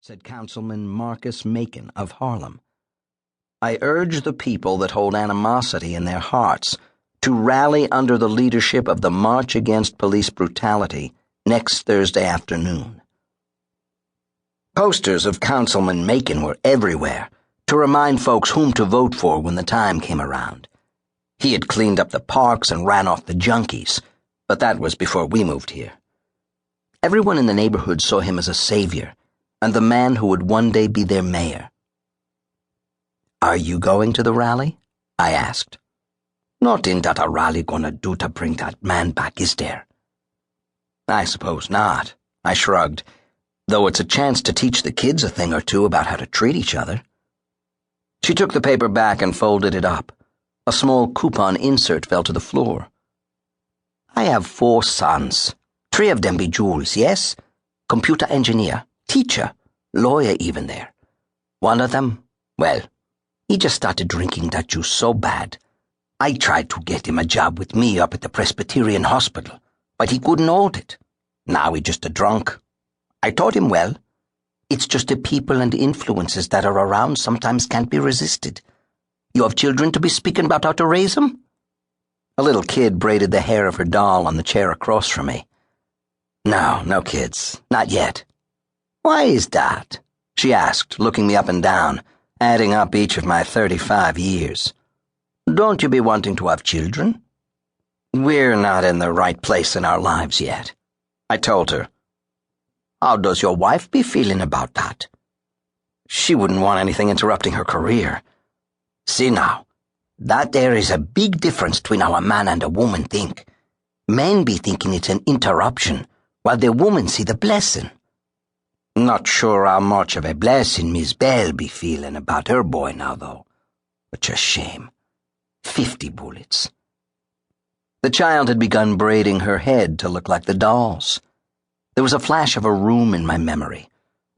said Councilman Marcus Macon of Harlem. I urge the people that hold animosity in their hearts to rally under the leadership of the March Against Police Brutality next Thursday afternoon. Posters of Councilman Macon were everywhere to remind folks whom to vote for when the time came around. He had cleaned up the parks and ran off the junkies, but that was before we moved here. Everyone in the neighborhood saw him as a savior and the man who would one day be their mayor. "Are you going to the rally?" I asked. "Nothing that a rally gonna do to bring that man back, is there?" "I suppose not," I shrugged, "though it's a chance to teach the kids a thing or two about how to treat each other." She took the paper back and folded it up. A small coupon insert fell to the floor. "I have 4 sons. 3 of them be Jules, yes? Computer engineer, teacher, lawyer even there. One of them, well, he just started drinking that juice so bad. I tried to get him a job with me up at the Presbyterian Hospital, but he couldn't hold it. Now he's just a drunk. I taught him well. It's just the people and influences that are around sometimes can't be resisted. You have children to be speaking about how to raise them?" A little kid braided the hair of her doll on the chair across from me. No kids, not yet." "Why is that?" she asked, looking me up and down, adding up each of my 35 years. "Don't you be wanting to have children?" "We're not in the right place in our lives yet," I told her. "How does your wife be feeling about that?" "She wouldn't want anything interrupting her career." "See now, that there is a big difference between how a man and a woman think. Men be thinking it's an interruption, while the woman see the blessing." "Not sure how much of a blessing Miss Bell be feeling about her boy now, though. Which a shame. 50 bullets. The child had begun braiding her head to look like the doll's. There was a flash of a room in my memory,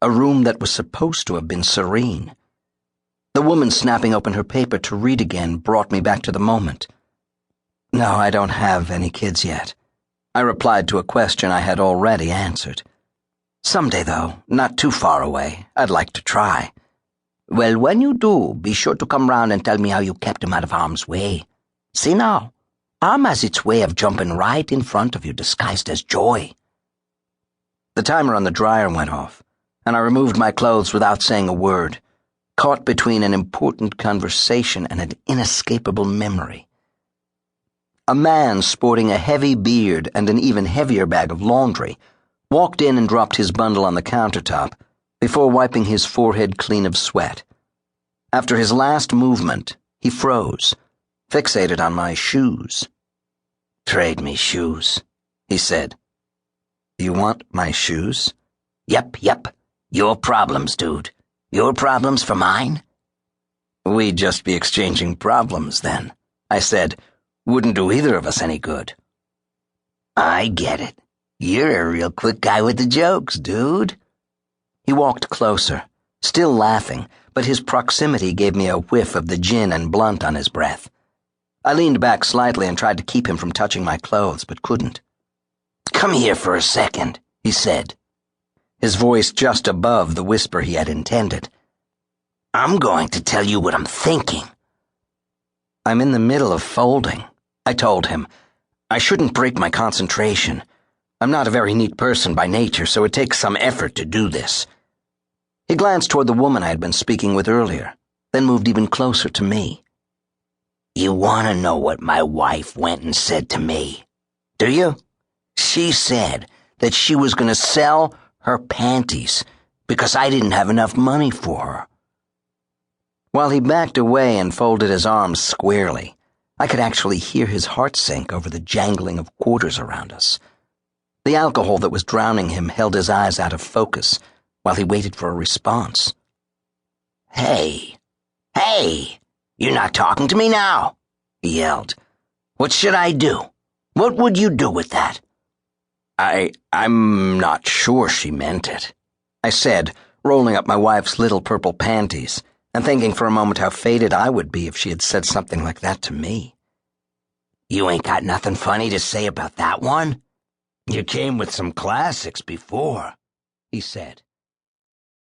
a room that was supposed to have been serene. The woman snapping open her paper to read again brought me back to the moment. "No, I don't have any kids yet," I replied to a question I had already answered. "Someday, though, not too far away, I'd like to try." "Well, when you do, be sure to come round and tell me how you kept him out of harm's way. See now, harm has its way of jumping right in front of you disguised as joy." The timer on the dryer went off, and I removed my clothes without saying a word, caught between an important conversation and an inescapable memory. A man sporting a heavy beard and an even heavier bag of laundry walked in and dropped his bundle on the countertop before wiping his forehead clean of sweat. After his last movement, he froze, fixated on my shoes. "Trade me shoes," he said. "You want my shoes?" Yep. Your problems, dude. Your problems for mine?" "We'd just be exchanging problems then," I said. "Wouldn't do either of us any good." "I get it. You're a real quick guy with the jokes, dude." He walked closer, still laughing, but his proximity gave me a whiff of the gin and blunt on his breath. I leaned back slightly and tried to keep him from touching my clothes, but couldn't. "Come here for a second," he said, his voice just above the whisper he had intended. "I'm going to tell you what I'm thinking." "I'm in the middle of folding," I told him. "I shouldn't break my concentration. I'm not a very neat person by nature, so it takes some effort to do this." He glanced toward the woman I had been speaking with earlier, then moved even closer to me. "You want to know what my wife went and said to me? Do you? She said that she was going to sell her panties because I didn't have enough money for her." While he backed away and folded his arms squarely, I could actually hear his heart sink over the jangling of quarters around us. The alcohol that was drowning him held his eyes out of focus while he waited for a response. Hey, you're not talking to me now," he yelled. "What should I do? What would you do with that?" I'm not sure she meant it," I said, rolling up my wife's little purple panties and thinking for a moment how faded I would be if she had said something like that to me. "You ain't got nothing funny to say about that one? You came with some classics before," he said.